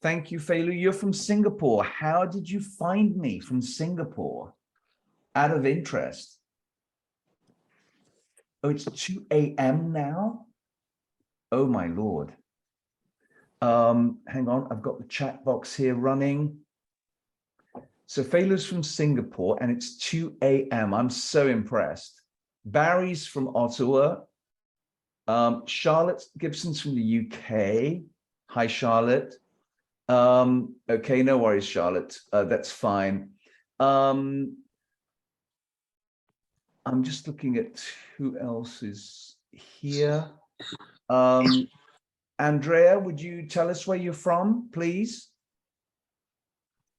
Thank you, Feilu. You're from Singapore. How did you find me from Singapore? Out of interest. Oh, it's 2 a.m. now? Oh, my Lord. Hang on, I've got the chat box here running. So Feilu's from Singapore and it's 2 a.m. I'm so impressed. Barry's from Ottawa. Charlotte Gibson's from the UK. Hi, Charlotte. Okay, no worries, Charlotte. That's fine. I'm just looking at who else is here. Andrea, would you tell us where you're from, please?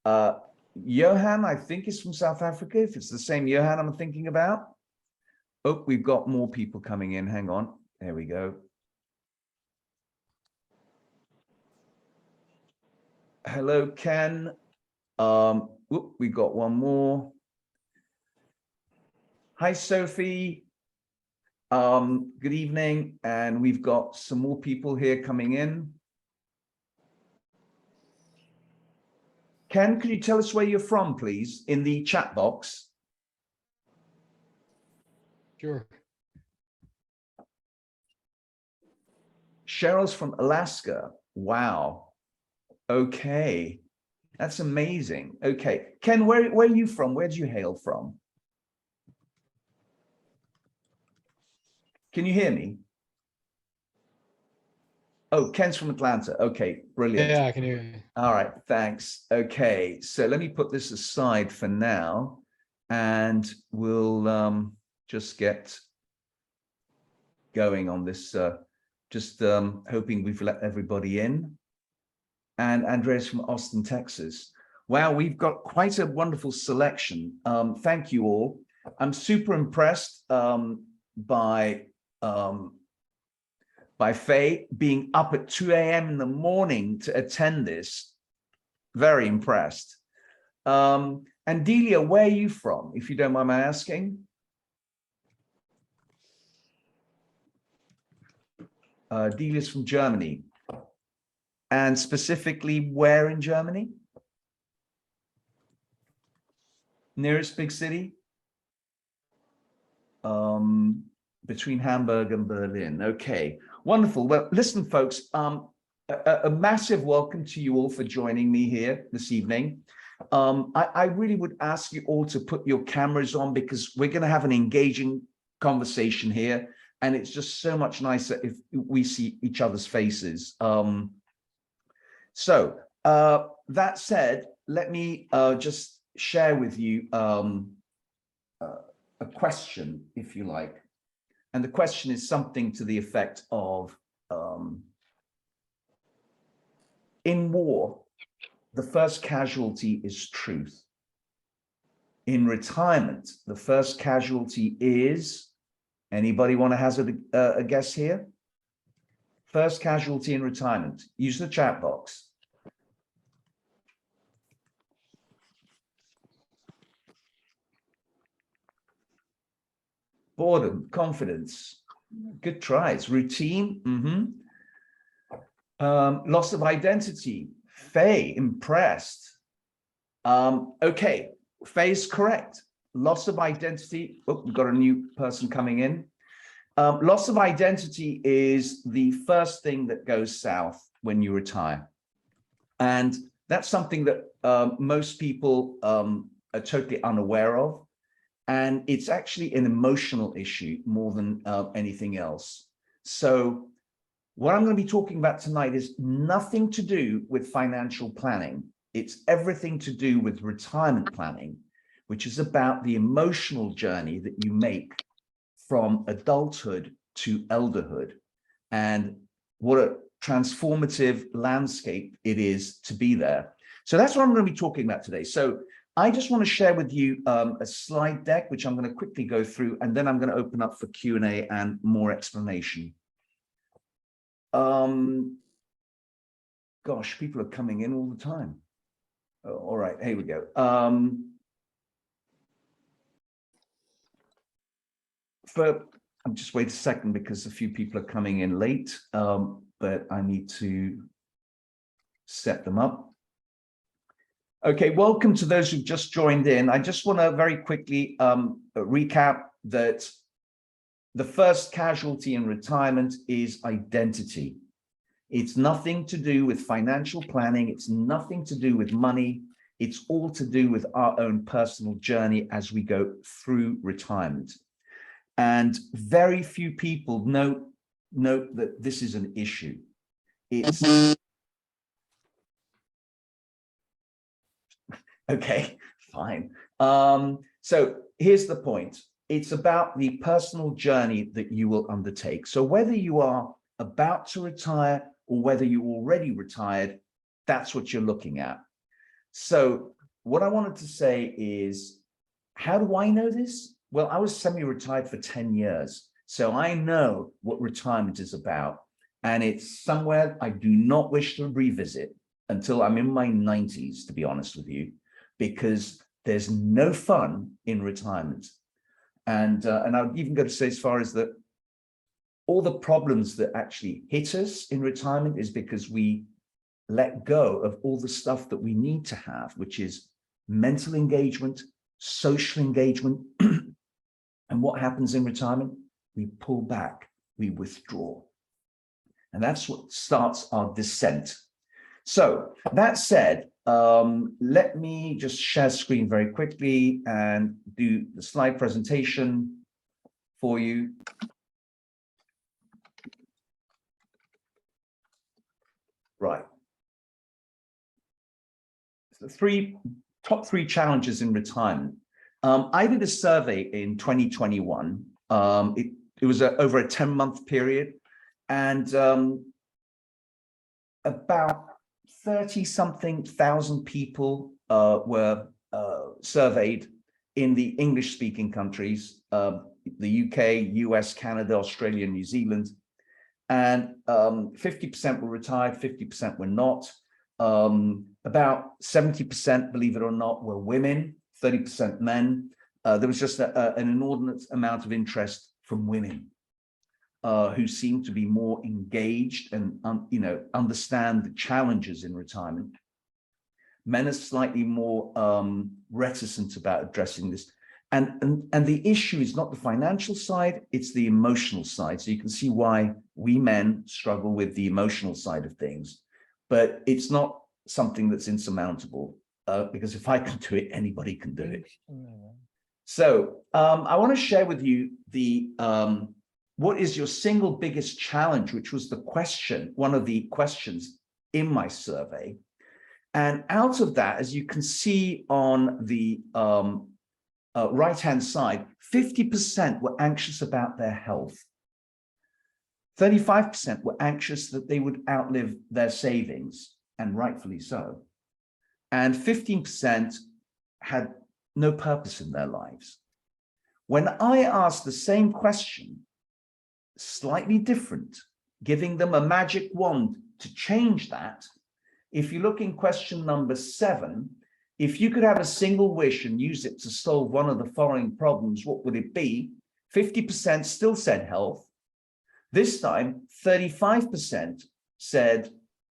Johan, I think, is from South Africa, if it's the same Johan I'm thinking about. Oh, we've got more people coming in. Hang on. There we go. Hello, Ken. We got one more. Hi, Sophie. Good evening. And we've got some more people here coming in. Ken, could you tell us where you're from, please, in the chat box? Sure. Cheryl's from Alaska. Wow. Okay. That's amazing. Okay. Ken, where are you from? Where do you hail from? Can you hear me? Oh, Ken's from Atlanta. Okay, brilliant. Yeah, I can hear you. All right, thanks. Okay, so let me put this aside for now, and we'll just get going on this. Just hoping we've let everybody in. And Andrea's from Austin, Texas. Wow, we've got quite a wonderful selection. Thank you all. I'm super impressed by Faye being up at 2 a.m. in the morning to attend this. Very impressed. And Delia, where are you from, if you don't mind my asking? Delia's from Germany. And specifically, where in Germany? Nearest big city? Between Hamburg and Berlin. Okay, wonderful. Well, listen, folks, a massive welcome to you all for joining me here this evening. I really would ask you all to put your cameras on because we're going to have an engaging conversation here. And it's just so much nicer if we see each other's faces. So that said, let me just share with you a question, if you like. And the question is something to the effect of, in war, the first casualty is truth. In retirement, the first casualty is, anybody want to hazard a guess here? First casualty in retirement. Use the chat box. Boredom, confidence, good tries. Routine, loss of identity. Faye, impressed. Okay, Faye's correct. Loss of identity. Oh, we've got a new person coming in. Loss of identity is the first thing that goes south when you retire. And that's something that most people are totally unaware of. And it's actually an emotional issue more than anything else. So what I'm going to be talking about tonight is nothing to do with financial planning. It's everything to do with retirement planning, which is about the emotional journey that you make from adulthood to elderhood, and what a transformative landscape it is to be there. So that's what I'm going to be talking about today. So I just want to share with you a slide deck, which I'm going to quickly go through, and then I'm going to open up for Q&A and more explanation. Gosh, people are coming in all the time. Oh, all right, here we go. I'm just wait a second because a few people are coming in late, but I need to set them up. Okay, welcome to those who've just joined in. I just want to very quickly recap that the first casualty in retirement is identity. It's nothing to do with financial planning. It's nothing to do with money. It's all to do with our own personal journey as we go through retirement. And very few people note that this is an issue. It's okay, fine. So here's the point. It's about the personal journey that you will undertake. So whether you are about to retire or whether you already retired, that's what you're looking at. So what I wanted to say is, how do I know this? Well, I was semi-retired for 10 years. So I know what retirement is about. And it's somewhere I do not wish to revisit until I'm in my 90s, to be honest with you, because there's no fun in retirement. And I would even go to say as far as that all the problems that actually hit us in retirement is because we let go of all the stuff that we need to have, which is mental engagement, social engagement. And what happens in retirement? We pull back, we withdraw. And that's what starts our descent. So that said, let me just share screen very quickly and do the slide presentation for you. Right. The top three challenges in retirement. I did a survey in 2021. It was over a 10-month period, and about 30-something thousand people were surveyed in the English-speaking countries, the UK, US, Canada, Australia, New Zealand, and 50% were retired, 50% were not. About 70%, believe it or not, were women, 30% men. There was just an inordinate amount of interest from women who seem to be more engaged and understand the challenges in retirement. Men are slightly more reticent about addressing this. And the issue is not the financial side, it's the emotional side. So you can see why we men struggle with the emotional side of things, but it's not something that's insurmountable, because if I can do it, anybody can do it. So I want to share with you the what is your single biggest challenge, which was the question, one of the questions in my survey. And out of that, as you can see on the right-hand side, 50% were anxious about their health. 35% were anxious that they would outlive their savings, and rightfully so. And 15% had no purpose in their lives. When I asked the same question, slightly different, giving them a magic wand to change that, if you look in question number 7, if you could have a single wish and use it to solve one of the following problems, what would it be? 50% still said health. This time, 35% said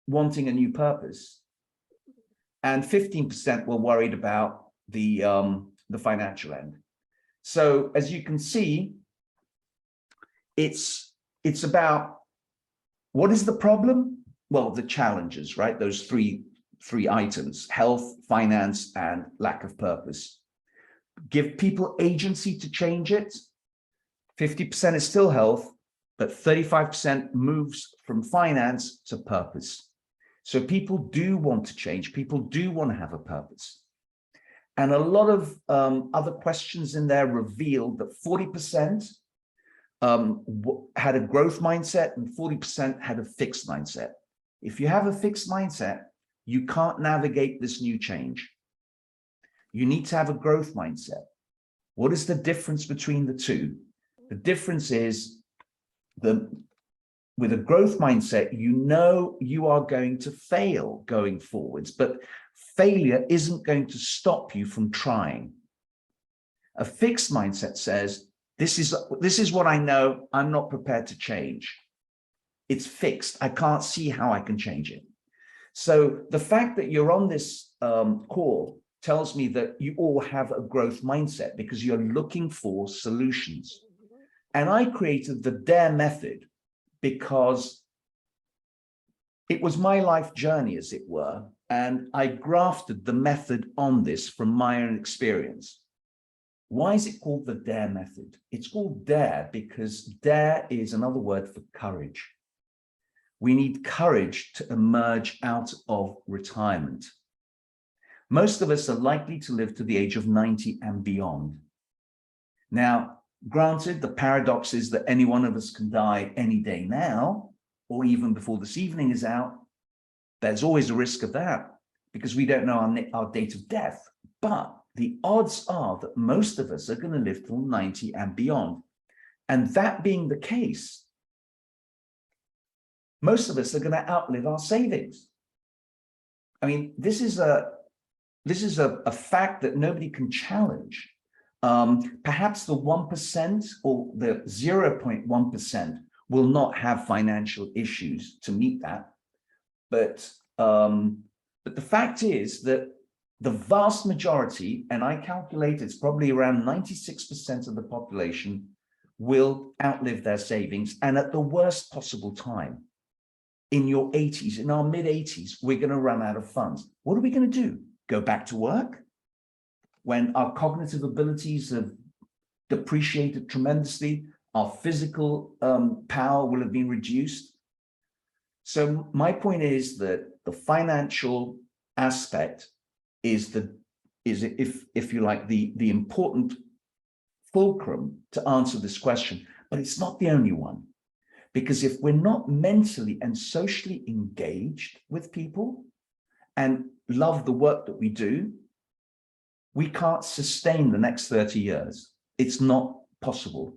wanting a new purpose. And 15% were worried about the financial end. So as you can see, it's about what is the problem? Well, the challenges, right? Those three items: health, finance, and lack of purpose. Give people agency to change it. 50% is still health, but 35% moves from finance to purpose. So people do want to change. People do want to have a purpose. And a lot of other questions in there revealed that 40% had a growth mindset and 40% had a fixed mindset. If you have a fixed mindset, you can't navigate this new change. You need to have a growth mindset. What is the difference between the two? The difference is with a growth mindset, you know you are going to fail going forwards, but failure isn't going to stop you from trying. A fixed mindset says, this is what I know, I'm not prepared to change. It's fixed, I can't see how I can change it. So the fact that you're on this call tells me that you all have a growth mindset because you're looking for solutions. And I created the DARE method because it was my life journey, as it were, and I grafted the method on this from my own experience. Why is it called the DARE method? It's called DARE because DARE is another word for courage. We need courage to emerge out of retirement. Most of us are likely to live to the age of 90 and beyond. Now, granted, the paradox is that any one of us can die any day now, or even before this evening is out. There's always a risk of that because we don't know our date of death. But the odds are that most of us are going to live till 90 and beyond. And that being the case, most of us are going to outlive our savings. I mean, this is a fact that nobody can challenge. Perhaps the 1% or the 0.1% will not have financial issues to meet that. But the fact is that the vast majority, and I calculate it's probably around 96% of the population, will outlive their savings, and at the worst possible time, in your 80s, in our mid-80s, we're going to run out of funds. What are we going to do? Go back to work when our cognitive abilities have depreciated tremendously, our physical power will have been reduced. So my point is that the financial aspect is if you like, the important fulcrum to answer this question, but it's not the only one. Because if we're not mentally and socially engaged with people and love the work that we do, we can't sustain the next 30 years. It's not possible.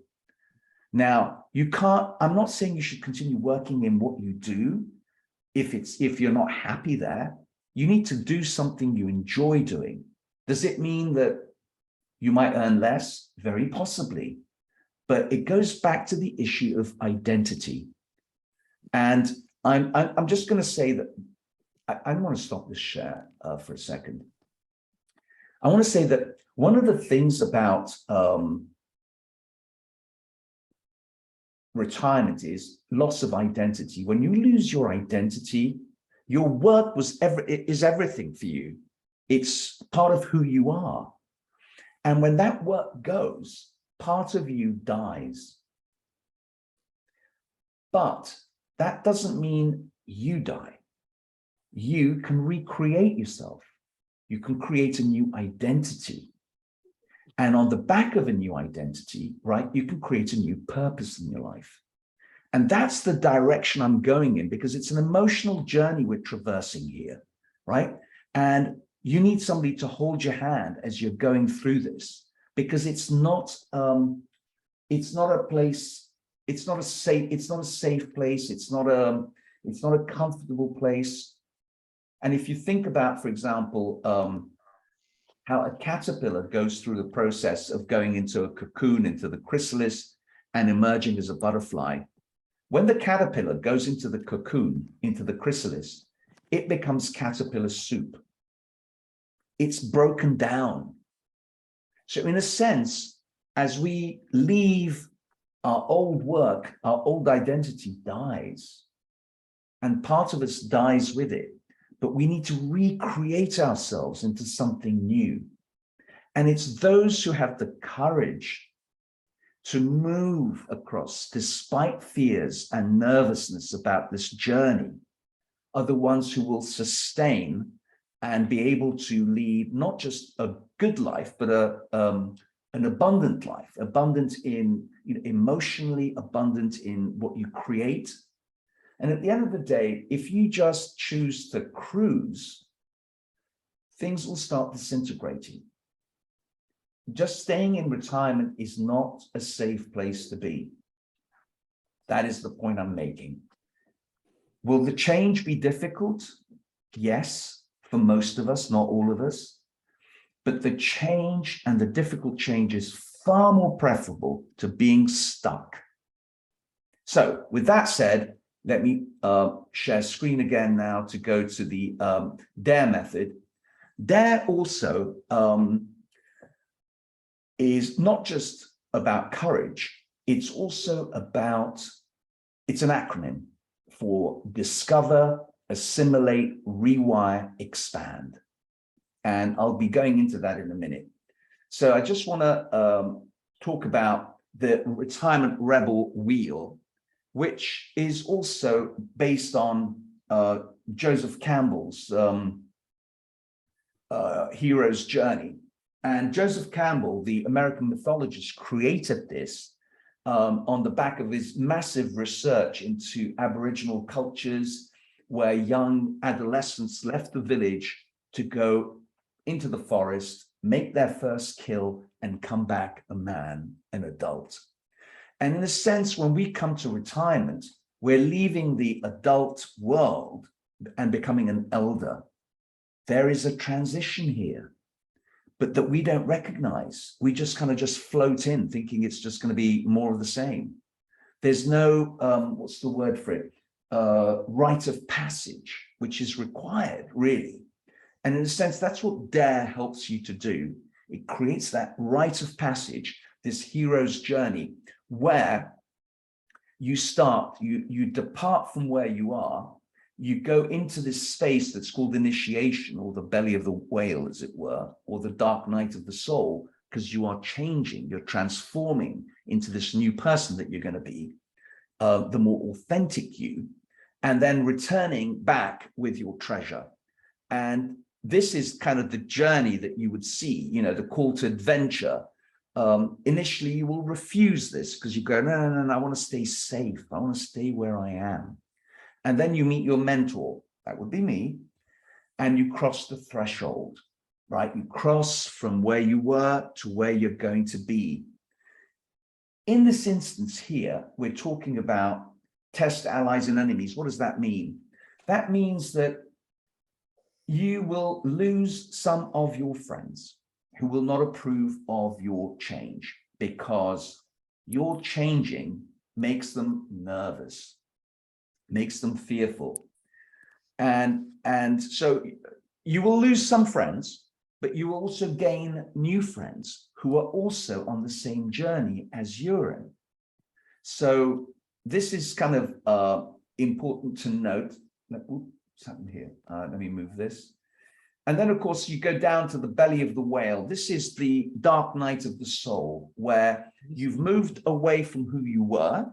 Now, I'm not saying you should continue working in what you do if you're not happy there. You need to do something you enjoy doing. Does it mean that you might earn less? Very possibly. But it goes back to the issue of identity. And I'm just going to say that I want to stop this share for a second. I want to say that one of the things about retirement is loss of identity. When you lose your identity, your work is everything for you. It's part of who you are. And when that work goes, part of you dies. But that doesn't mean you die. You can recreate yourself. You can create a new identity. And on the back of a new identity, right, you can create a new purpose in your life. And that's the direction I'm going in, because it's an emotional journey we're traversing here, right? And you need somebody to hold your hand as you're going through this, because it's not a place, it's not a safe place, it's not a comfortable place. And if you think about, for example, how a caterpillar goes through the process of going into a cocoon, into the chrysalis, and emerging as a butterfly. When the caterpillar goes into the cocoon, into the chrysalis, it becomes caterpillar soup. It's broken down. So in a sense, as we leave our old work, our old identity dies, and part of us dies with it. But we need to recreate ourselves into something new. And it's those who have the courage to move across, despite fears and nervousness about this journey, are the ones who will sustain and be able to lead not just a good life, but an abundant life, abundant in, emotionally abundant in what you create. And at the end of the day, if you just choose to cruise, things will start disintegrating. Just staying in retirement is not a safe place to be. That is the point I'm making. Will the change be difficult? Yes, for most of us, not all of us. But the change, and the difficult change, is far more preferable to being stuck. So with that said, Let me share screen again now to go to the DARE method. DARE also is not just about courage, it's also about, it's an acronym for discover, assimilate, rewire, expand. And I'll be going into that in a minute. So I just want to talk about the Retirement Rebel Wheel, which is also based on Joseph Campbell's hero's journey. And Joseph Campbell, the American mythologist, created this on the back of his massive research into Aboriginal cultures, where young adolescents left the village to go into the forest, make their first kill, and come back a man, an adult. And in a sense, when we come to retirement, we're leaving the adult world and becoming an elder. There is a transition here, but that we don't recognize. We just kind of just float in thinking it's just going to be more of the same. There's no, what's the word for it? Rite of passage, which is required, really. And in a sense, that's what DARE helps you to do. It creates that rite of passage, this hero's journey, where you start, you depart from where you are, you go into this space that's called initiation, or the belly of the whale, as it were, or the dark night of the soul, because you are changing, you're transforming into this new person that you're going to be, the more authentic you, and then returning back with your treasure. And this is kind of the journey that you would see, you know, the call to adventure. Initially, you will refuse this because you go, no, I want to stay safe. I want to stay where I am. And then you meet your mentor, that would be me, and you cross the threshold, right? You cross from where you were to where you're going to be. In this instance here, we're talking about test allies and enemies. What does that mean? That means that you will lose some of your friends who will not approve of your change, because your changing makes them nervous, makes them fearful. And so you will lose some friends, but you will also gain new friends who are also on the same journey as you're in. So this is kind of important to note. What's happened here? Let me move this. And then, of course, you go down to the belly of the whale. This is the dark night of the soul, where you've moved away from who you were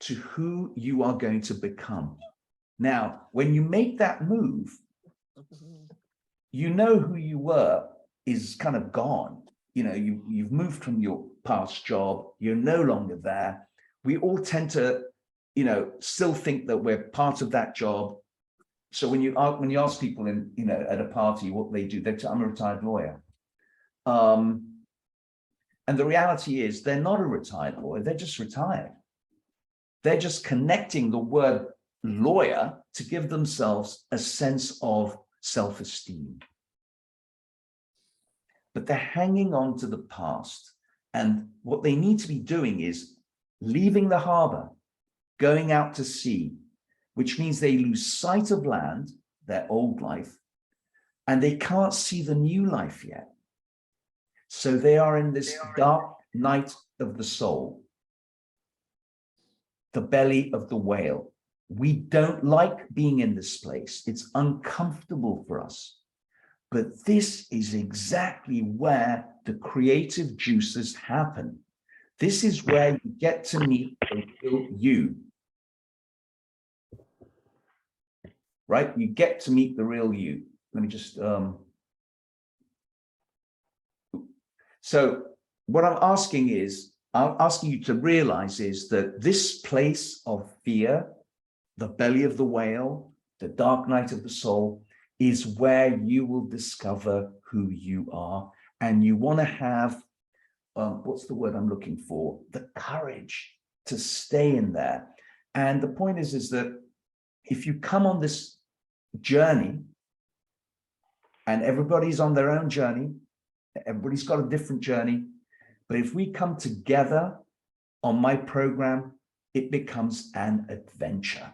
to who you are going to become. Now, when you make that move, you know who you were is kind of gone. You know, you've moved from your past job. You're no longer there. We all tend to, you know, still think that we're part of that job. So when you ask people in, you know, at a party what they do, they say, I'm a retired lawyer. And the reality is they're not a retired lawyer, they're just retired. They're just connecting the word lawyer to give themselves a sense of self-esteem. But they're hanging on to the past. And what they need to be doing is leaving the harbor, going out to sea, which means they lose sight of land, their old life, and they can't see the new life yet. So they are in this dark night of the soul, the belly of the whale. We don't like being in this place. It's uncomfortable for us. But this is exactly where the creative juices happen. This is where you get to meet the real you. Right? You get to meet the real you. Let me just, so what I'm asking you to realize is that this place of fear, the belly of the whale, the dark night of the soul, is where you will discover who you are. And you want to have, what's the word I'm looking for? The courage to stay in there. And the point is that if you come on this journey, and everybody's on their own journey, everybody's got a different journey, but if we come together on my program, it becomes an adventure.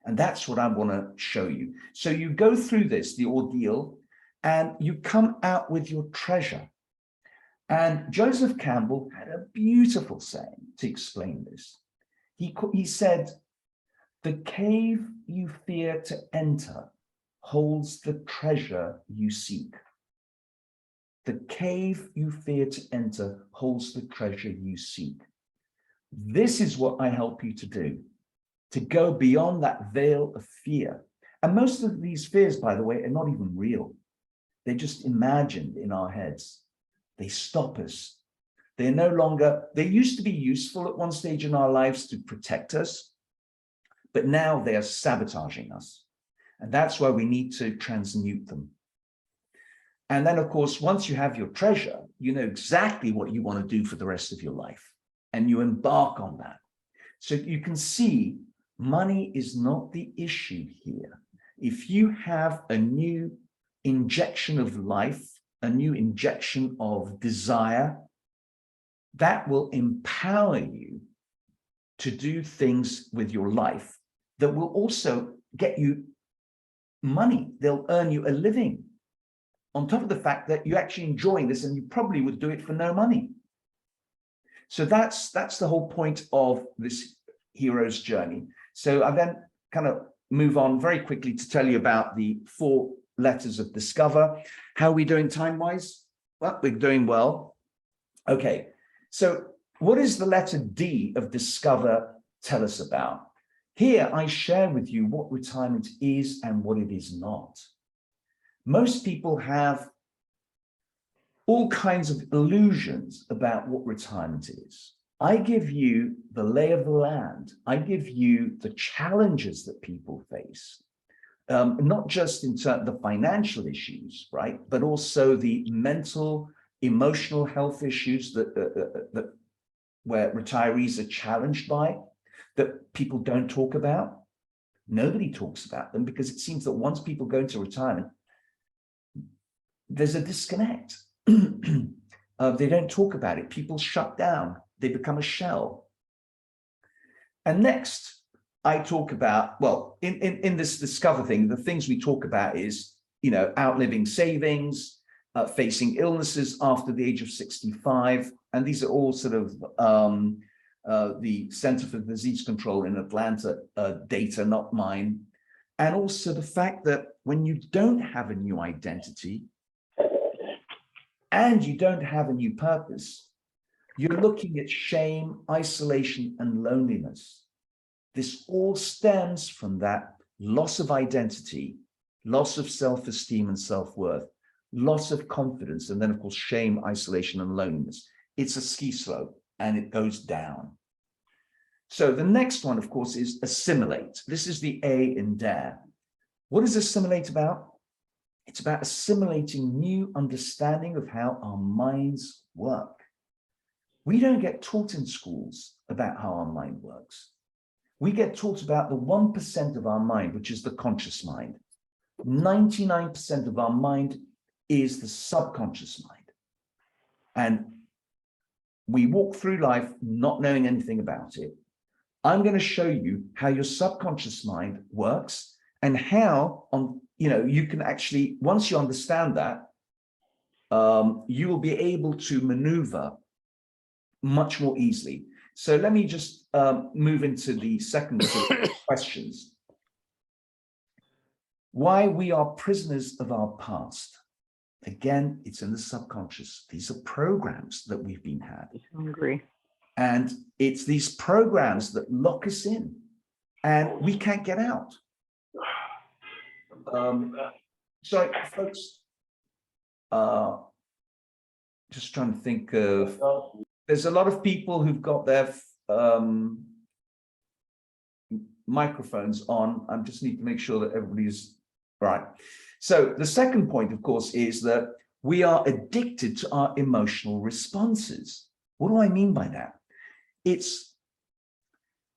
And that's what I want to show you. So you go through this, the ordeal, and you come out with your treasure. And Joseph Campbell had a beautiful saying to explain this. He said, "The cave you fear to enter holds the treasure you seek." The cave you fear to enter holds the treasure you seek. This is what I help you to do, to go beyond that veil of fear. And most of these fears, by the way, are not even real. They're just imagined in our heads. They stop us. They're no longer, they used to be useful at one stage in our lives to protect us, but now they are sabotaging us. And that's why we need to transmute them. And then, of course, once you have your treasure, you know exactly what you want to do for the rest of your life, and you embark on that. So you can see money is not the issue here. If you have a new injection of life, a new injection of desire, that will empower you to do things with your life that will also get you money. They'll earn you a living, on top of the fact that you're actually enjoying this, and you probably would do it for no money. So that's the whole point of this hero's journey. So I then kind of move on very quickly to tell you about the 4 letters of Discover. How are we doing time-wise? Well, we're doing well. Okay, so what is the letter D of Discover tell us about? Here I share with you what retirement is and what it is not. Most people have all kinds of illusions about what retirement is. I give you the lay of the land. I give you the challenges that people face, not just in terms of the financial issues, right, but also the mental, emotional health issues that where retirees are challenged by, that people don't talk about. Nobody talks about them because it seems that once people go into retirement, there's a disconnect. They don't talk about it. People shut down. They become a shell. And next, I talk about, well, in this Discover thing, the things we talk about is, you know, outliving savings, facing illnesses after the age of 65. And these are all sort of the Center for Disease Control in Atlanta data, not mine. And also the fact that when you don't have a new identity, and you don't have a new purpose, you're looking at shame, isolation, and loneliness. This all stems from that loss of identity, loss of self-esteem and self-worth, loss of confidence, and then, of course, shame, isolation, and loneliness. It's a ski slope, and it goes down. So the next one, of course, is assimilate. This is the A in DARE. What is assimilate about? It's about assimilating new understanding of how our minds work. We don't get taught in schools about how our mind works. We get taught about the 1% of our mind, which is the conscious mind. 99% of our mind is the subconscious mind. And we walk through life not knowing anything about it. I'm going to show you how your subconscious mind works and how you can actually, once you understand that, you will be able to maneuver much more easily. So let me just move into the second set of questions. Why we are prisoners of our past. Again, it's in the subconscious. These are programs that we've been had. I agree. And it's these programs that lock us in and we can't get out. So folks, just trying to think of, there's a lot of people who've got their microphones on. I just need to make sure that everybody's right. So the second point, of course, is that we are addicted to our emotional responses. What do I mean by that?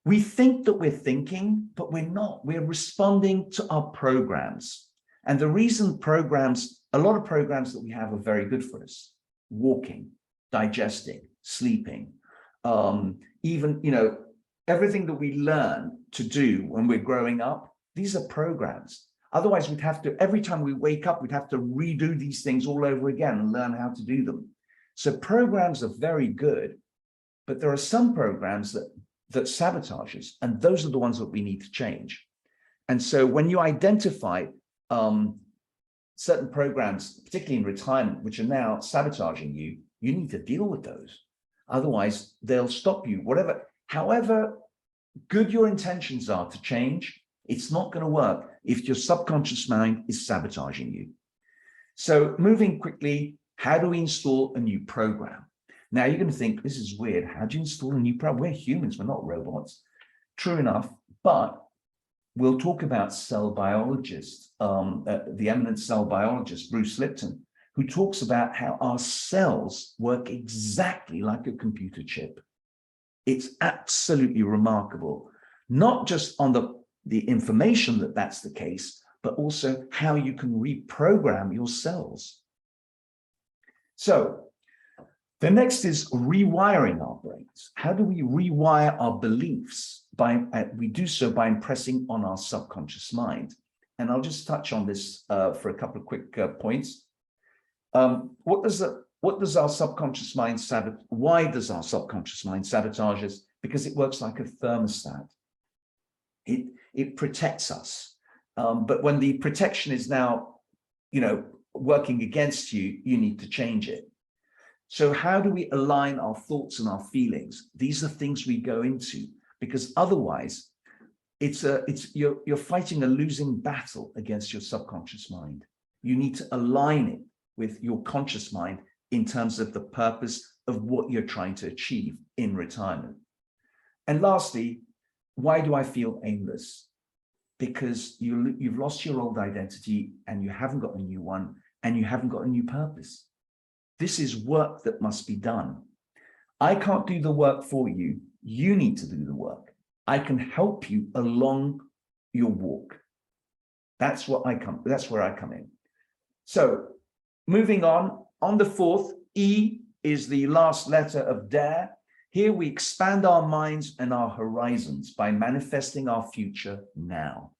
We think that we're thinking, but we're not. We're responding to our programs. And the reason a lot of programs that we have are very good for us: walking, digesting, sleeping, even, everything that we learn to do when we're growing up, these are programs. Otherwise, we'd have to, every time we wake up, we'd have to redo these things all over again and learn how to do them. So programs are very good, but there are some programs that sabotage us, and those are the ones that we need to change. And so when you identify certain programs, particularly in retirement, which are now sabotaging you, you need to deal with those. Otherwise, they'll stop you. However good your intentions are to change, it's not going to work if your subconscious mind is sabotaging you. So moving quickly, how do we install a new program? Now you're going to think, this is weird. How do you install a new program? We're humans, we're not robots. True enough, but we'll talk about cell biologists, the eminent cell biologist, Bruce Lipton, who talks about how our cells work exactly like a computer chip. It's absolutely remarkable, not just on the information that that's the case, but also how you can reprogram your cells. So the next is rewiring our brains. How do we rewire our beliefs? We do so by impressing on our subconscious mind. And I'll just touch on this for a couple of quick points. What does our subconscious mind sabotage? Why does our subconscious mind sabotage us? Because it works like a thermostat. It protects us. But when the protection is now, working against you, you need to change it. So how do we align our thoughts and our feelings? These are things we go into, because otherwise you're fighting a losing battle against your subconscious mind. You need to align it with your conscious mind in terms of the purpose of what you're trying to achieve in retirement. And lastly, why do I feel aimless? Because you've lost your old identity and you haven't got a new one, and you haven't got a new purpose. This is work that must be done. I can't do the work for you. You need to do the work. I can help you along your walk. That's where I come in. So moving on the fourth, E is the last letter of DARE. Here we expand our minds and our horizons by manifesting our future now.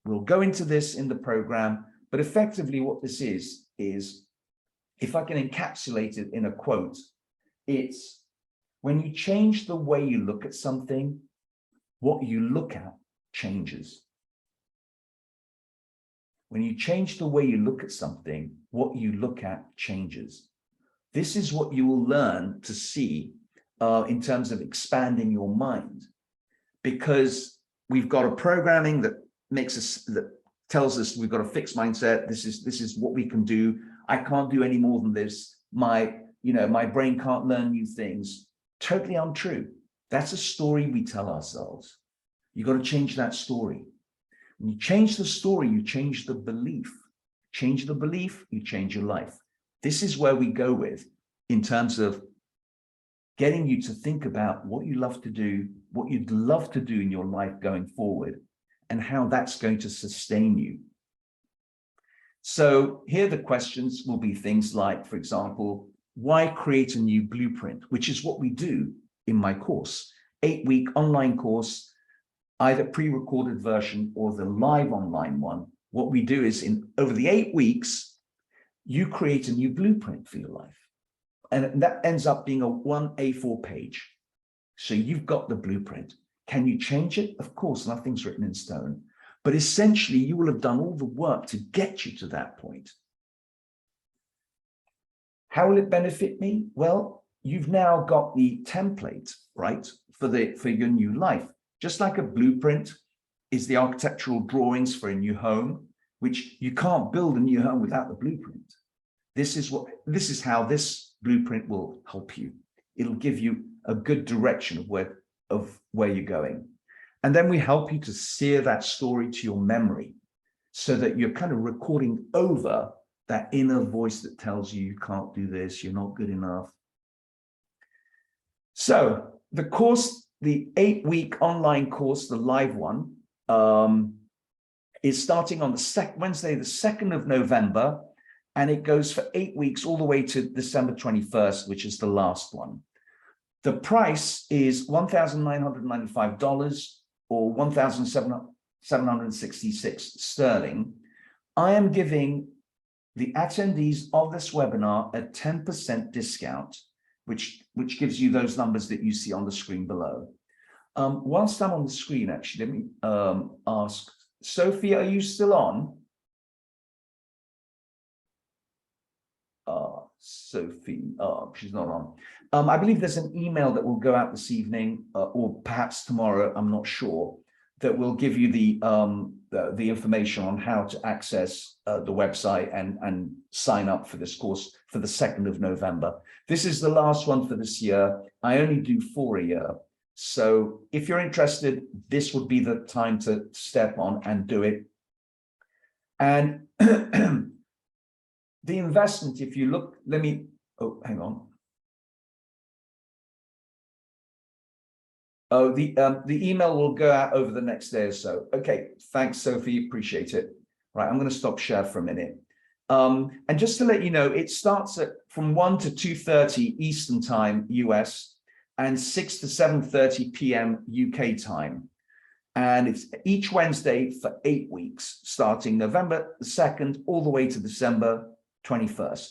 We'll go into this in the program, but effectively what this is if I can encapsulate it in a quote, it's when you change the way you look at something, what you look at changes. When you change the way you look at something, what you look at changes. This is what you will learn to see in terms of expanding your mind, because we've got a programming that tells us we've got a fixed mindset. This is what we can do. I can't do any more than this. My brain can't learn new things. Totally untrue. That's a story we tell ourselves. You've got to change that story. When you change the story, you change the belief. Change the belief, you change your life. This is where we go with in terms of getting you to think about what you love to do, what you'd love to do in your life going forward, and how that's going to sustain you. So here the questions will be things like, for example, why create a new blueprint, which is what we do in my course, 8-week online course, either pre-recorded version or the live online one. What we do is over the 8 weeks, you create a new blueprint for your life. And that ends up being a 1 A4 page. So you've got the blueprint. Can you change it? Of course, nothing's written in stone. But essentially, you will have done all the work to get you to that point. How will it benefit me? Well, you've now got the template, right, for your new life. Just like a blueprint is the architectural drawings for a new home, which you can't build a new home without the blueprint. This is how this blueprint will help you. It'll give you a good direction of where you're going. And then we help you to sear that story to your memory so that you're kind of recording over that inner voice that tells you you can't do this, you're not good enough. So the course, the 8-week online course, the live one, is starting on Wednesday, the 2nd of November, and it goes for 8 weeks all the way to December 21st, which is the last one. The price is $1,995 or 1,766 sterling. I am giving the attendees of this webinar a 10% discount, which gives you those numbers that you see on the screen below. Whilst I'm on the screen, actually, let me ask, Sophie, are you still on? Sophie, she's not on. I believe there's an email that will go out this evening, or perhaps tomorrow, I'm not sure, that will give you the information on how to access the website and sign up for this course for the 2nd of November. This is the last one for this year. I only do 4 a year. So if you're interested, this would be the time to step on and do it. And the investment, if you look, hang on. Oh, the email will go out over the next day or so. Okay, thanks, Sophie, appreciate it. Right, I'm going to stop share for a minute. And just to let you know, it starts from 1 to 2:30 Eastern time, US, and 6 to 7:30 p.m. UK time. And it's each Wednesday for 8 weeks, starting November the 2nd all the way to December 21st.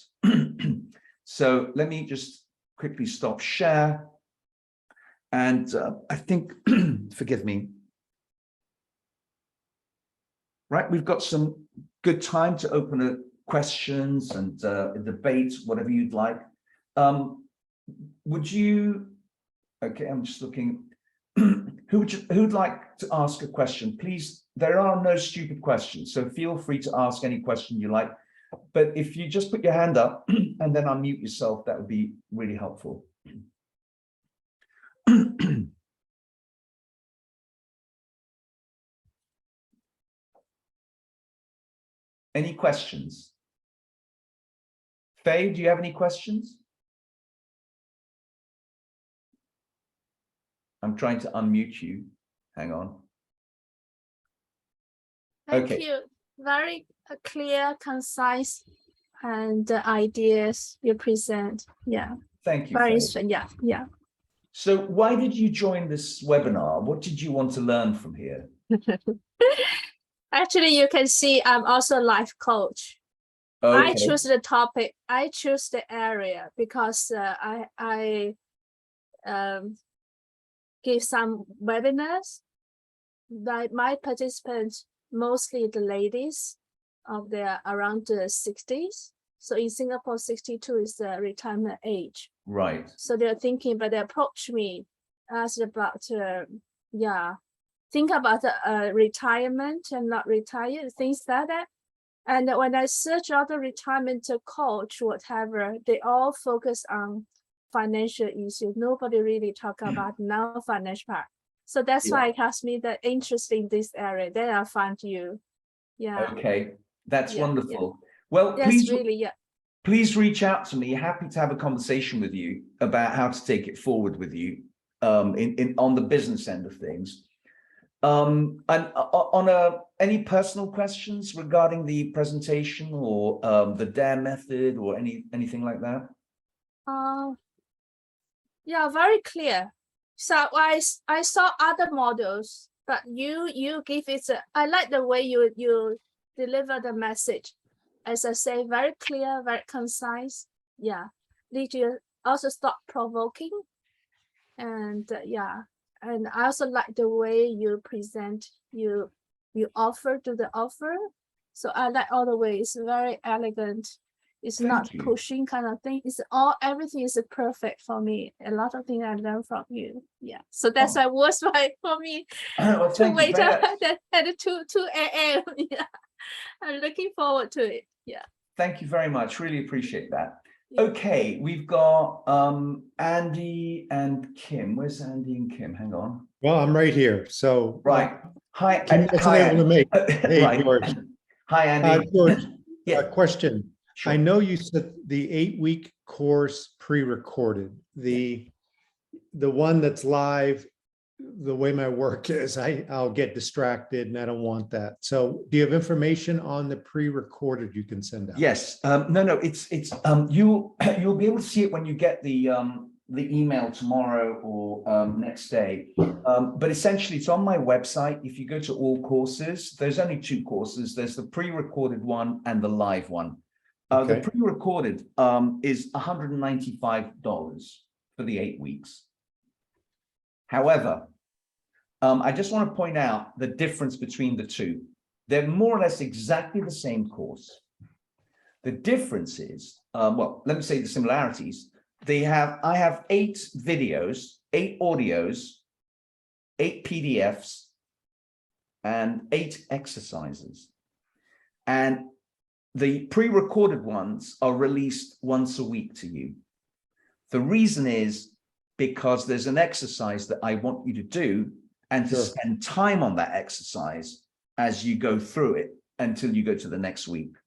So let me just quickly stop share. And I think, forgive me. Right, we've got some good time to open questions and debate, whatever you'd like. Would you, okay, I'm just looking, who'd like to ask a question? Please, there are no stupid questions, so feel free to ask any question you like. But if you just put your hand up and then unmute yourself, that would be really helpful. Any questions? Faye, do you have any questions? I'm trying to unmute you. Hang on. Thank you. Very clear, concise, and ideas you present. Yeah. Thank you. Very, Faye. yeah. So why did you join this webinar? What did you want to learn from here? Actually, you can see I'm also a life coach. Okay. I choose the topic. I choose the area because I give some webinars. Like my participants, mostly the ladies, they're around the 60s. So in Singapore, 62 is the retirement age. Right. So they're thinking, but they approach me, asked about, think about retirement and not retire, things like that. And when I search other retirement coach, whatever, they all focus on financial issues. Nobody really talk about non-financial part. So that's why it has me that interest in this area. Then I find you. Yeah. Okay, that's wonderful. Yeah. Well, yes, please, really, please reach out to me. Happy to have a conversation with you about how to take it forward with you on the business end of things. And on any personal questions regarding the presentation or the DARE method or anything like that? Yeah, very clear. So I saw other models, but you give it. I like the way you deliver the message. As I say, very clear, very concise. Yeah, did you also stop provoking? And and I also like the way you present. You offer to the offer. So I like all the way. It's very elegant. It's not pushing kind of thing. It's everything is perfect for me. A lot of things I learned from you. Yeah. So that's why it was right for me to wait up at 2 a.m. Yeah. I'm looking forward to it. Yeah. Thank you very much. Really appreciate that. Okay, we've got Andy and Kim. Where's Andy and Kim? Hang on. Well, I'm right here. So right. Hi. Kim wasn't able to make. Hey, right. George. Hi, Andy. George, yeah. Question. Sure. I know you said the 8-week course pre-recorded. The one that's live, the way my work is, I'll get distracted and I don't want that. So do you have information on the pre-recorded you can send out? Yes. No, it's you'll be able to see it when you get the the email tomorrow or next day. But essentially, it's on my website. If you go to all courses, there's only 2 courses. There's the pre-recorded one and the live one. The Okay. pre-recorded is $195 for the 8 weeks. However, I just want to point out the difference between the 2. They're more or less exactly the same course. The difference is, well, let me say the similarities. I have 8 videos, 8 audios, 8 PDFs, and 8 exercises. And the pre-recorded ones are released once a week to you. The reason is because there's an exercise that I want you to do and to Sure. spend time on that exercise as you go through it until you go to the next week.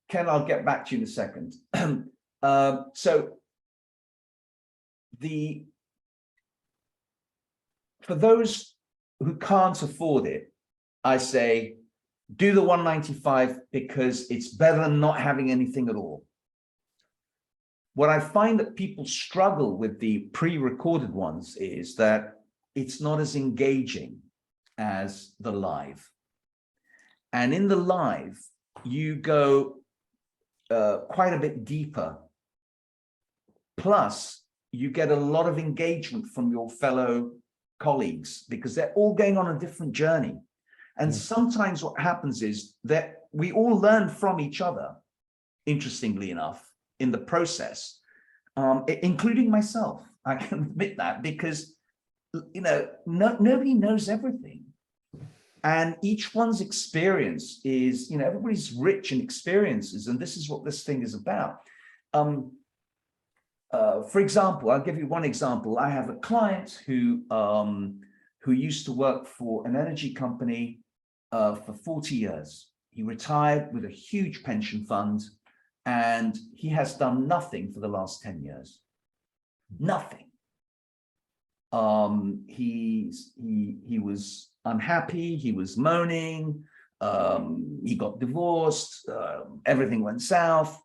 Ken, I'll get back to you in a second. For those who can't afford it, I say, do the 195 because it's better than not having anything at all. What I find that people struggle with the pre-recorded ones is that it's not as engaging as the live. And in the live, you go quite a bit deeper. Plus, you get a lot of engagement from your fellow colleagues because they're all going on a different journey. And sometimes what happens is that we all learn from each other, interestingly enough, in the process, including myself. I can admit that because, you know, nobody knows everything. And each one's experience is, you know, everybody's rich in experiences. And this is what this thing is about. For example, I'll give you one example. I have a client who used to work for an energy company for 40 years. He retired with a huge pension fund, and he has done nothing for the last 10 years. Nothing. He was unhappy. He was moaning. He got divorced. Everything went south.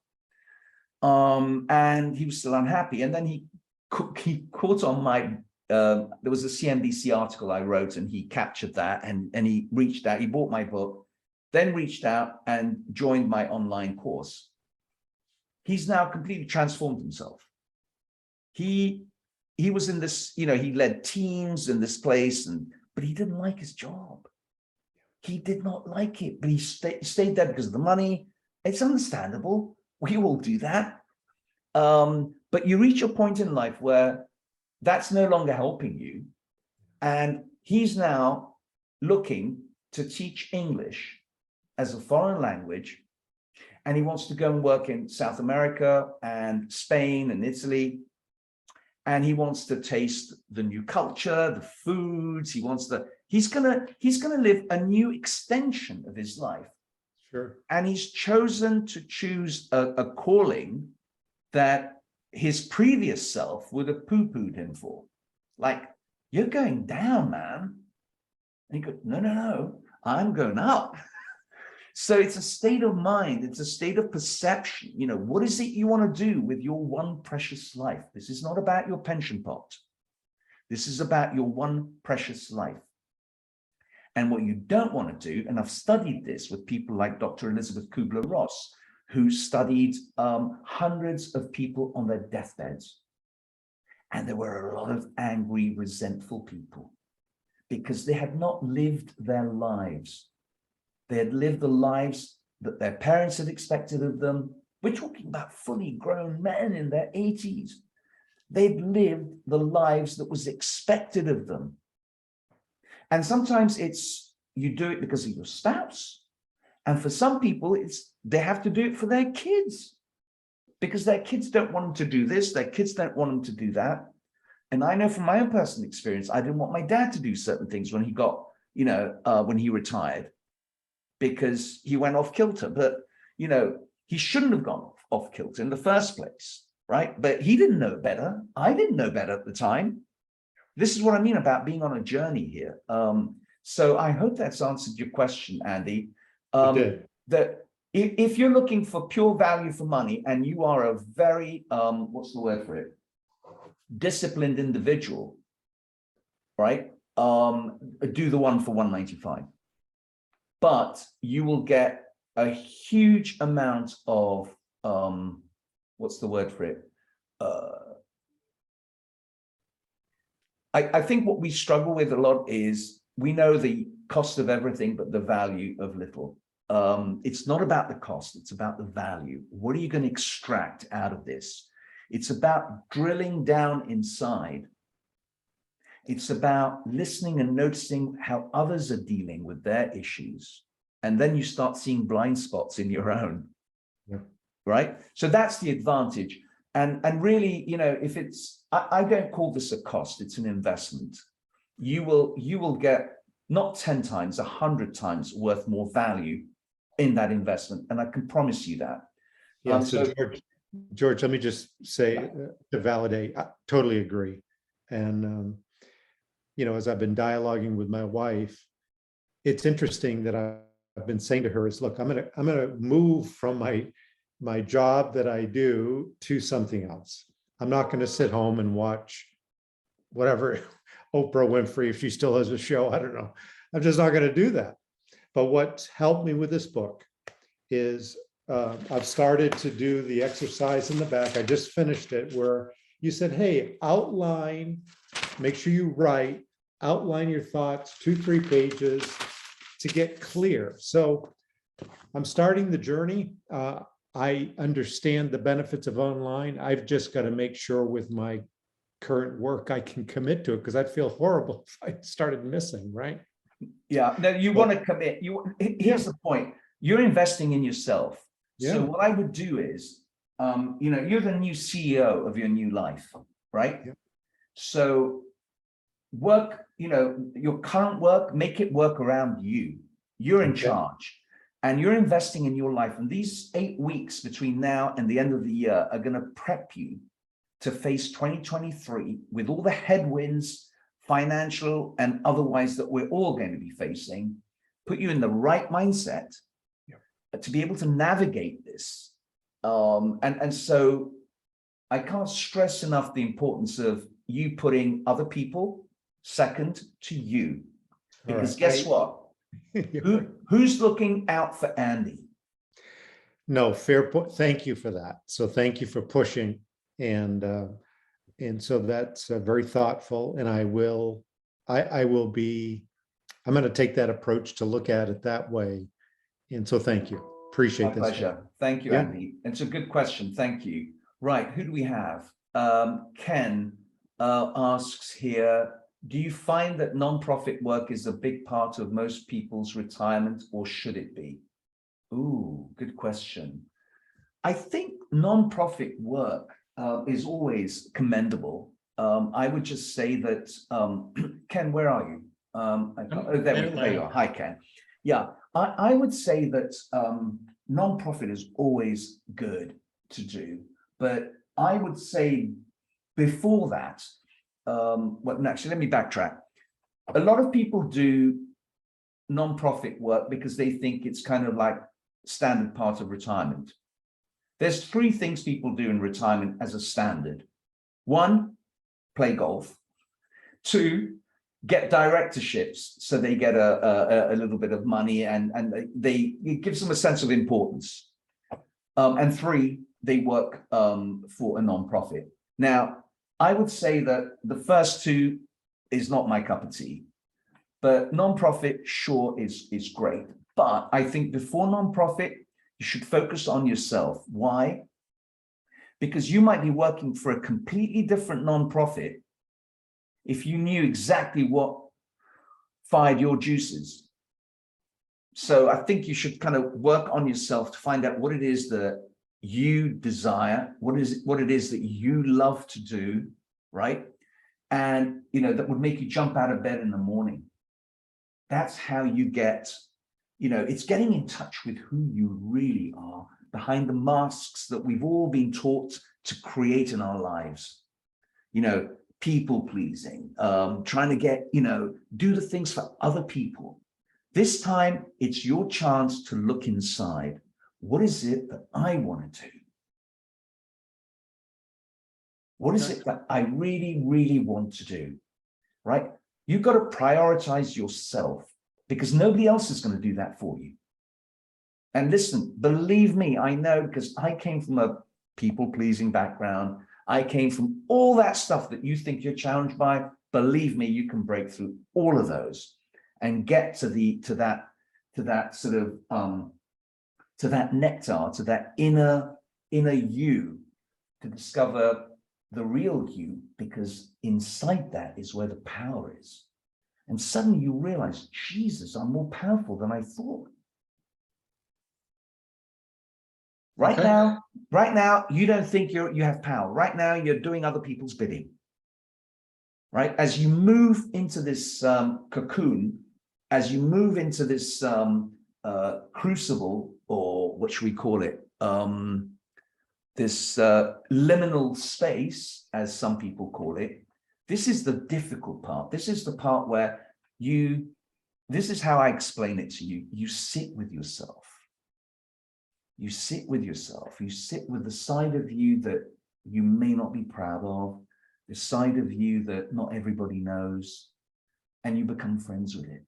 And he was still unhappy. And then he caught on my, there was a CNBC article I wrote, and he captured that, and he reached out, he bought my book, then reached out and joined my online course. He's now completely transformed himself. He was in this, you know, he led teams in this place, but he didn't like his job. He did not like it, but he stayed there because of the money. It's understandable. We all do that. But you reach a point in life where that's no longer helping you. And he's now looking to teach English as a foreign language. And he wants to go and work in South America and Spain and Italy. And he wants to taste the new culture, the foods. He's gonna live a new extension of his life. Sure. And he's chosen to choose a calling that his previous self would have poo-pooed him for. Like, you're going down, man. And he goes, no, I'm going up. So it's a state of mind. It's a state of perception. You know, what is it you want to do with your one precious life? This is not about your pension pot. This is about your one precious life. And what you don't want to do, and I've studied this with people like Dr. Elizabeth Kubler-Ross, who studied hundreds of people on their deathbeds. And there were a lot of angry, resentful people because they had not lived their lives. They had lived the lives that their parents had expected of them. We're talking about fully grown men in their 80s. They'd lived the lives that was expected of them. And sometimes you do it because of your spouse. And for some people, they have to do it for their kids because their kids don't want them to do this. Their kids don't want them to do that. And I know from my own personal experience, I didn't want my dad to do certain things when he got, you know, when he retired, because he went off kilter. But, you know, he shouldn't have gone off kilter in the first place, right? But he didn't know better. I didn't know better at the time. This is what I mean about being on a journey here. So I hope that's answered your question, Andy. It did. That if you're looking for pure value for money and you are a very, what's the word for it? Disciplined individual, right? Do the one for 195. But you will get a huge amount of, what's the word for it? I think what we struggle with a lot is we know the cost of everything, but the value of little. It's not about the cost, it's about the value. What are you going to extract out of this? It's about drilling down inside. It's about listening and noticing how others are dealing with their issues. And then you start seeing blind spots in your own. Yeah. Right? So that's the advantage. And really, you know, if it's, I don't call this a cost, it's an investment. You will get not 10 times, 100 times worth more value in that investment. And I can promise you that. Yeah, so George, let me just say to validate, I totally agree. And, you know, as I've been dialoguing with my wife, it's interesting that I've been saying to her is, look, I'm gonna move from my job that I do to something else. I'm not going to sit home and watch whatever Oprah Winfrey, if she still has a show, I don't know. I'm just not going to do that. But what's helped me with this book is I've started to do the exercise in the back. I just finished it where you said, hey, outline, make sure you write, outline your thoughts, 2-3 pages to get clear. So I'm starting the journey. I understand the benefits of online. I've just got to make sure with my current work I can commit to it, because I'd feel horrible if I started missing, right? Yeah, no, you want to commit. Here's the point. You're investing in yourself. So what I would do is, you know, you're the new CEO of your new life, right? Yeah. So work, you know, your current work, make it work around you. You're in charge. And you're investing in your life. And these 8 weeks between now and the end of the year are going to prep you to face 2023 with all the headwinds, financial and otherwise, that we're all going to be facing, put you in the right mindset to be able to navigate this. And so I can't stress enough the importance of you putting other people second to you. Because guess what? Who's looking out for Andy? No, fair point. Thank you for that. So thank you for pushing. And so that's very thoughtful. And I'm going to take that approach to look at it that way. And so thank you. Appreciate this. My pleasure. Thank you, Andy. It's a good question. Thank you. Right. Who do we have? Ken asks here, do you find that nonprofit work is a big part of most people's retirement, or should it be? Ooh, good question. I think nonprofit work is always commendable. I would just say that, Ken, where are you? There you are. Hi, Ken. Yeah, I would say that nonprofit is always good to do, but I would say before that, actually, let me backtrack. A lot of people do nonprofit work because they think it's kind of like standard part of retirement. There's 3 things people do in retirement as a standard. 1, play golf. 2, get directorships, so they get a little bit of money and it gives them a sense of importance. And 3, they work for a nonprofit. Now, I would say that the first 2 is not my cup of tea, but nonprofit sure is great. But I think before nonprofit, you should focus on yourself. Why? Because you might be working for a completely different nonprofit if you knew exactly what fired your juices. So I think you should kind of work on yourself to find out what it is that you desire, what it is that you love to do, right? And, you know, that would make you jump out of bed in the morning. That's how you get, you know, it's getting in touch with who you really are behind the masks that we've all been taught to create in our lives. You know, people pleasing, trying to get, you know, do the things for other people. This time, it's your chance to look inside. what is it that I want to do? What is it that I really, really want to do, right? You've got to prioritize yourself because nobody else is going to do that for you. And listen, believe me, I know because I came from a people-pleasing background. I came from all that stuff that you think you're challenged by. Believe me, you can break through all of those and get to that nectar, to that inner you, to discover the real you, because inside that is where the power is. And suddenly you realize, Jesus, I'm more powerful than I thought. Right now, you don't think you have power. Right now, you're doing other people's bidding. Right? As you move into this cocoon, as you move into this crucible, or what should we call it? This liminal space, as some people call it. This is the difficult part. This is the part where this is how I explain it to you. You sit with yourself. You sit with yourself. You sit with the side of you that you may not be proud of, the side of you that not everybody knows, and you become friends with it.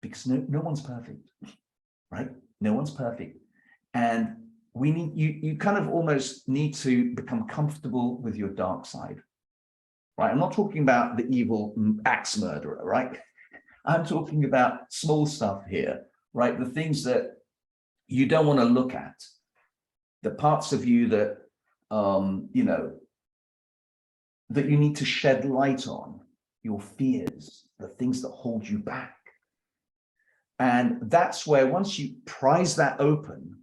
Because no one's perfect, right? No one's perfect. And we need, you kind of almost need to become comfortable with your dark side, right? I'm not talking about the evil axe murderer, right? I'm talking about small stuff here, right? The things that you don't want to look at, the parts of you that, that you need to shed light on, your fears, the things that hold you back. And that's where once you prise that open,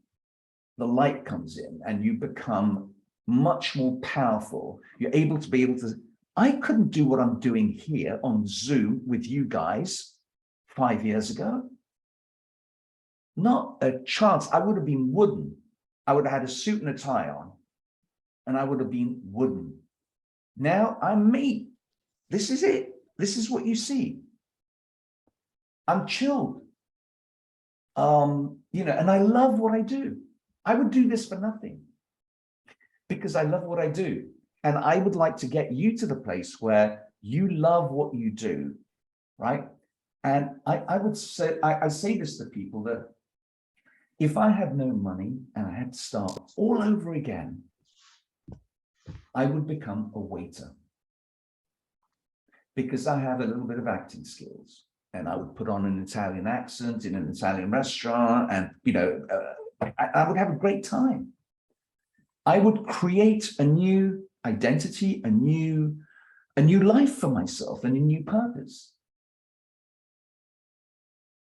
the light comes in and you become much more powerful. You're able to, I couldn't do what I'm doing here on Zoom with you guys 5 years ago. Not a chance. I would have been wooden. I would have had a suit and a tie on, and I would have been wooden. Now I'm me. This is it. This is what you see. I'm chilled. And I love what I do. I would do this for nothing because I love what I do. And I would like to get you to the place where you love what you do, right? And I would say, I say this to people that if I had no money and I had to start all over again, I would become a waiter because I have a little bit of acting skills. And I would put on an Italian accent in an Italian restaurant, and I would have a great time. I would create a new identity, a new life for myself, and a new purpose.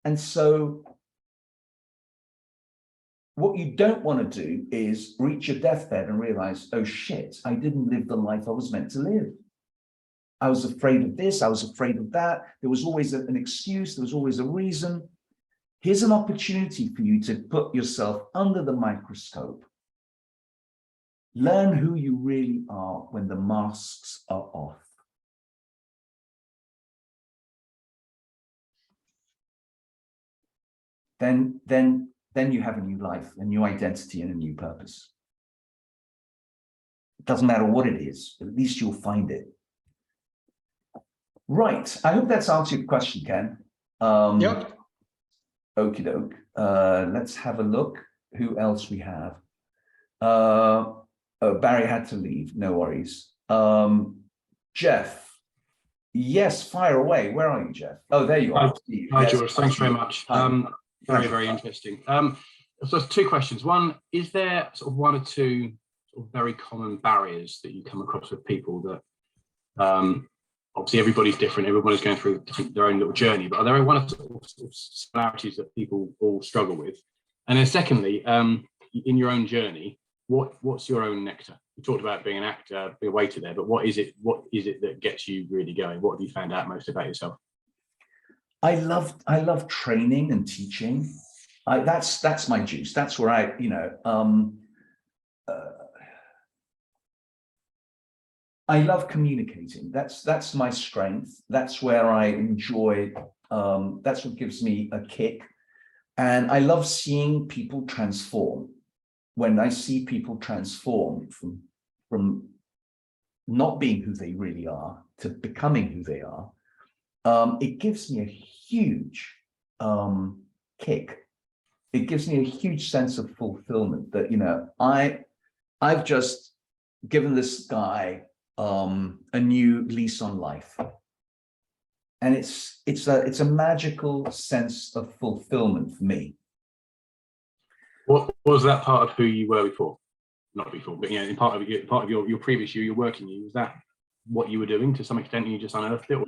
And so, what you don't want to do is reach your deathbed and realize, oh shit, I didn't live the life I was meant to live. I was afraid of this, I was afraid of that. There was always an excuse, there was always a reason. Here's an opportunity for you to put yourself under the microscope. Learn who you really are when the masks are off. Then you have a new life, a new identity, and a new purpose. It doesn't matter what it is, at least you'll find it. Right. I hope that's answered your question, Ken. Yep. Okie doke. Let's have a look. Who else we have? Oh, Barry had to leave. No worries. Jeff. Yes, fire away. Where are you, Jeff? Oh, there you are. Hi, George. Thanks very much. Very interesting. So there's two questions. One, is there sort of one or two sort of very common barriers that you come across with people that obviously everybody's different, everybody's going through their own little journey, but are there one or two sort of similarities that people all struggle with? And then secondly, in your own journey, what's your own nectar? You talked about being an actor, being a waiter there, but what is it that gets you really going? What have you found out most about yourself? I love training and teaching. That's my juice. That's where I love communicating. That's my strength. That's where I enjoy. That's what gives me a kick. And I love seeing people transform. When I see people transform from not being who they really are to becoming who they are, it gives me a huge kick. It gives me a huge sense of fulfillment that, you know, I've just given this guy a new lease on life. And it's a magical sense of fulfillment for me. What was that part of who you were before? Not before, but in part of your previous your working you, was that what you were doing to some extent and you just unearthed it? Or?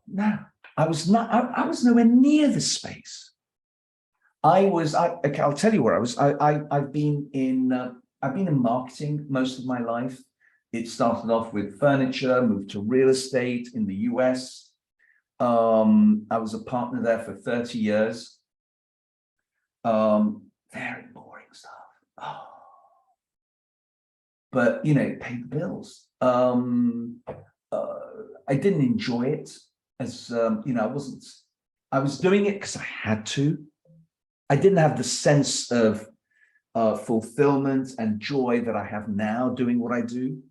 No, I was not, I was nowhere near this space. Okay, I'll tell you where I was. I've been in marketing most of my life. It started off with furniture, moved to real estate in the US. I was a partner there for 30 years. Very boring stuff. Oh. But, you know, it paid the bills. I didn't enjoy it as, you know, I was doing it because I had to. I didn't have the sense of fulfillment and joy that I have now doing what I do.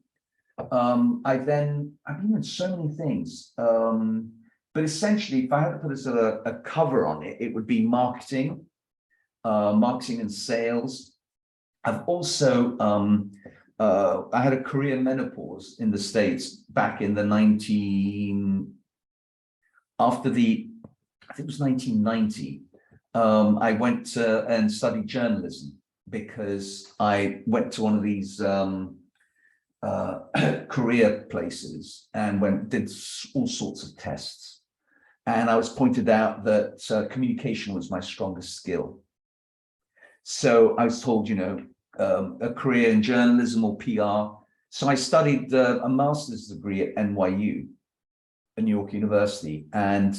I've been in so many things. But essentially, if I had to put a cover on it, it would be marketing, marketing and sales. I've also, I had a career menopause in the States back in the I think it was 1990. I went and studied journalism because I went to one of these career places and did all sorts of tests. And I was pointed out that communication was my strongest skill. So I was told, you know, a career in journalism or PR. So I studied a master's degree at NYU, at New York University. And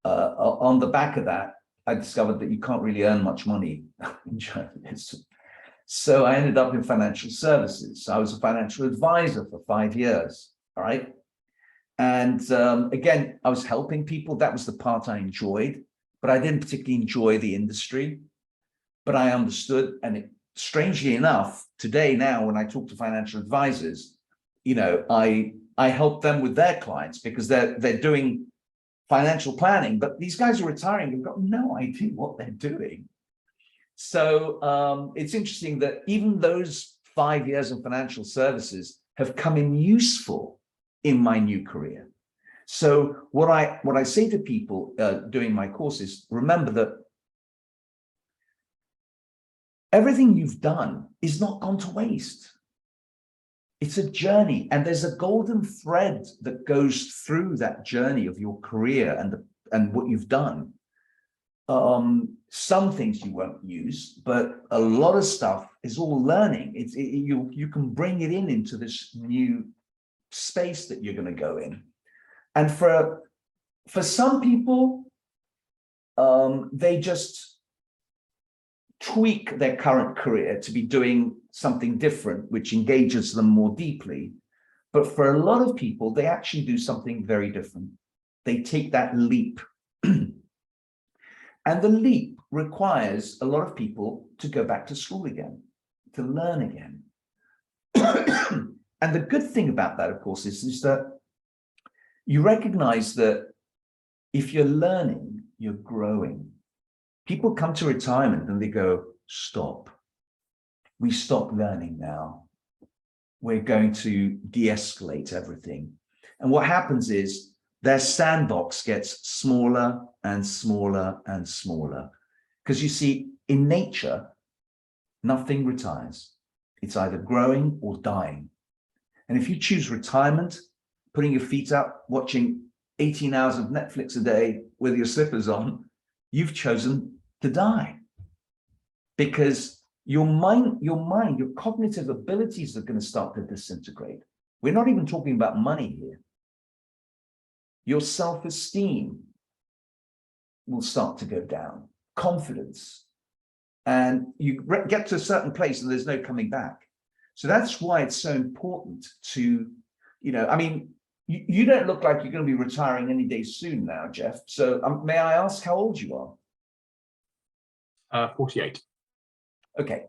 on the back of that, I discovered that you can't really earn much money in journalism. So I ended up in financial services. So I was a financial advisor for 5 years, all right? And again, I was helping people. That was the part I enjoyed, but I didn't particularly enjoy the industry. But I understood, and strangely enough, today now, when I talk to financial advisors, you know, I help them with their clients because they're doing financial planning, but these guys are retiring and got no idea what they're doing. So it's interesting that even those 5 years in financial services have come in useful in my new career. So what I say to people doing my courses, remember that everything you've done is not gone to waste. It's a journey, and there's a golden thread that goes through that journey of your career and what you've done. Some things you won't use, but a lot of stuff is all learning. You can bring it into this new space that you're going to go in. And for some people, they just tweak their current career to be doing something different, which engages them more deeply. But for a lot of people, they actually do something very different. They take that leap. And the leap requires a lot of people to go back to school again, to learn again. And the good thing about that, of course, is that you recognize that if you're learning, you're growing. People come to retirement and they go, stop. We stop learning now. We're going to de-escalate everything. And what happens is their sandbox gets smaller and smaller and smaller. Because you see, in nature, nothing retires. It's either growing or dying. And if you choose retirement, putting your feet up, watching 18 hours of Netflix a day with your slippers on, you've chosen to die. Because your cognitive abilities are going to start to disintegrate. We're not even talking about money here. Your self-esteem will start to go down, confidence. And you get to a certain place and there's no coming back. So that's why it's so important to, you know, I mean, you don't look like you're going to be retiring any day soon now, Jeff. So may I ask how old you are? 48. Okay.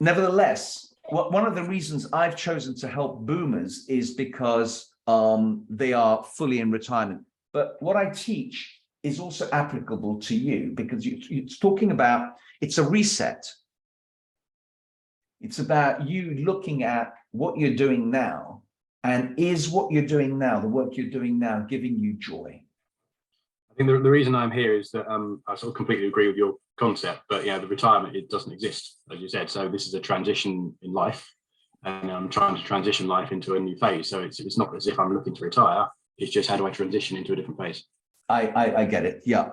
Nevertheless, one of the reasons I've chosen to help boomers is because they are fully in retirement. But what I teach is also applicable to you, because it's talking about, it's a reset. It's about you looking at what you're doing now, and is what you're doing now, the work you're doing now, giving you joy? I think the reason I'm here is that I sort of completely agree with your concept, but yeah, the retirement, it doesn't exist, as you said. So this is a transition in life, and I'm trying to transition life into a new phase. So it's not as if I'm looking to retire. It's just, how do I transition into a different phase? I get it. Yeah.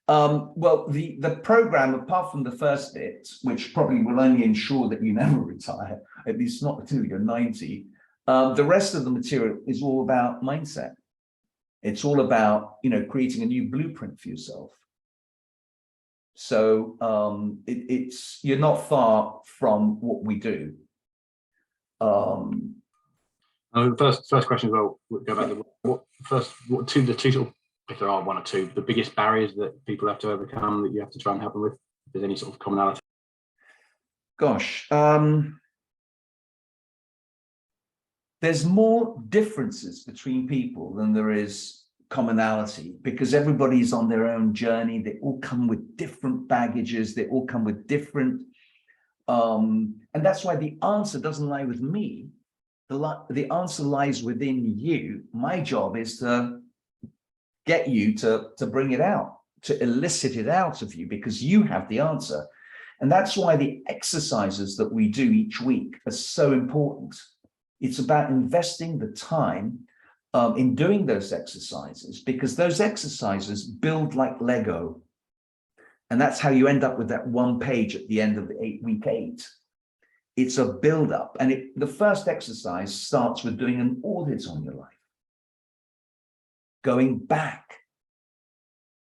Well, the program, apart from the first bit, which probably will only ensure that you never retire, at least not until you're 90, the rest of the material is all about mindset. It's all about, creating a new blueprint for yourself. So you're not far from what we do. First question as well. We'll go back to the two sort of, if there are one or two, the biggest barriers that people have to overcome that you have to try and help them with. If there's any sort of commonality. Gosh, there's more differences between people than there is commonality, because everybody's on their own journey. They all come with different baggages. They all come with different, and that's why the answer doesn't lie with me. The answer lies within you. My job is to get you to bring it out, to elicit it out of you, because you have the answer. And that's why the exercises that we do each week are so important. It's about investing the time in doing those exercises, because those exercises build like Lego. And that's how you end up with that one page at the end of the week 8. It's a build-up. And the first exercise starts with doing an audit on your life. Going back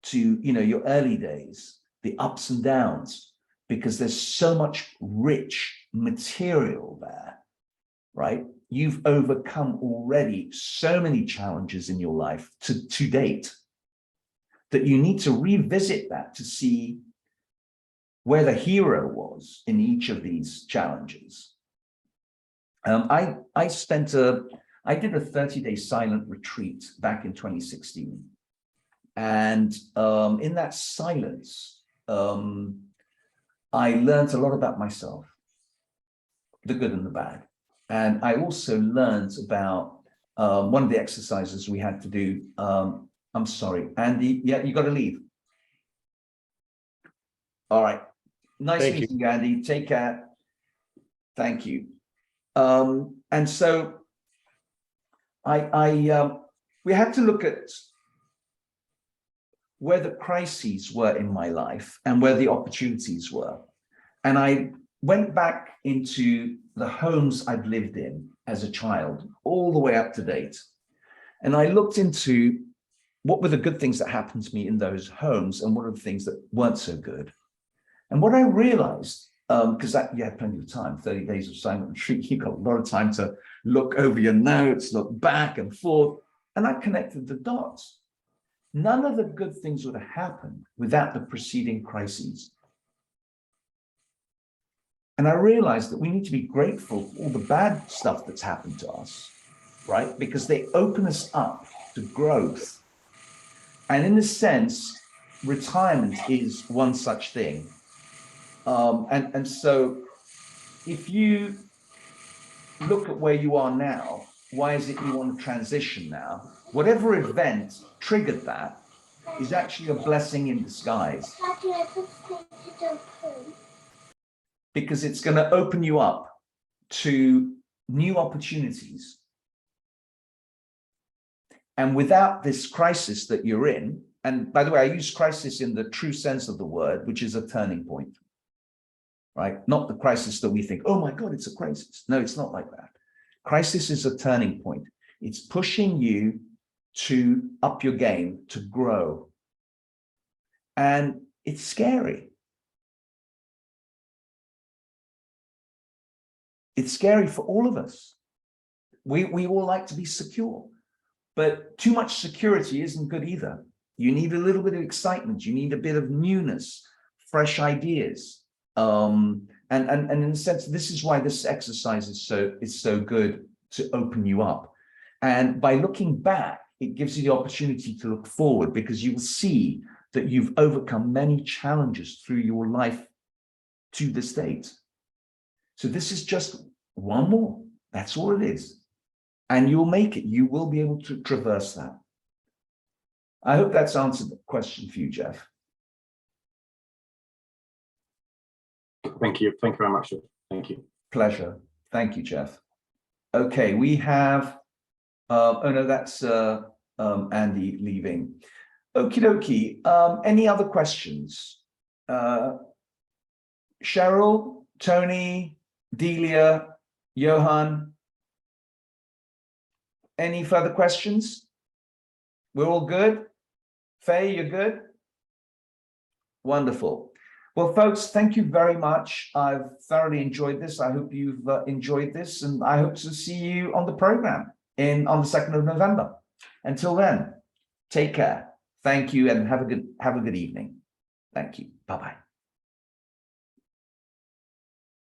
to, your early days, the ups and downs, because there's so much rich material there, right? You've overcome already so many challenges in your life to date that you need to revisit that to see where the hero was in each of these challenges. I did a 30-day silent retreat back in 2016. And in that silence, I learned a lot about myself, the good and the bad. And I also learned about one of the exercises we had to do. I'm sorry, Andy, yeah, you got to leave. All right. Nice meeting you, Andy. Take care. Thank you. And so we had to look at where the crises were in my life and where the opportunities were. And I went back into the homes I'd lived in as a child, all the way up to date. And I looked into what were the good things that happened to me in those homes and what are the things that weren't so good. And what I realized, because you had plenty of time, 30 days of silent retreat, you got a lot of time to look over your notes, look back and forth, and I connected the dots. None of the good things would have happened without the preceding crises. And I realized that we need to be grateful for all the bad stuff that's happened to us, right? Because they open us up to growth. And in a sense, retirement is one such thing. And so if you look at where you are now, why is it you want to transition now? Whatever event triggered that is actually a blessing in disguise. Because it's going to open you up to new opportunities. And without this crisis that you're in, and by the way, I use crisis in the true sense of the word, which is a turning point, right? Not the crisis that we think, oh my God, it's a crisis. No, it's not like that. Crisis is a turning point. It's pushing you to up your game, to grow. And it's scary. It's scary for all of us. We all like to be secure, but too much security isn't good either. You need a little bit of excitement. You need a bit of newness, fresh ideas. And in a sense, this is why this exercise is so good to open you up. And by looking back, it gives you the opportunity to look forward, because you will see that you've overcome many challenges through your life to this date. So this is just one more. That's all it is. And you'll make it. You will be able to traverse that. I hope that's answered the question for you, Jeff. Thank you. Thank you very much. Thank you. Pleasure. Thank you, Jeff. Okay, we have, oh no, that's Andy leaving. Okie dokie. Any other questions? Cheryl, Tony, Delia, Johan? Any further questions? We're all good? Faye, you're good? Wonderful. Well, folks, thank you very much. I've thoroughly enjoyed this. I hope you've enjoyed this, and I hope to see you on the program on the 2nd of November. Until then, take care. Thank you, and have a good evening. Thank you. Bye-bye.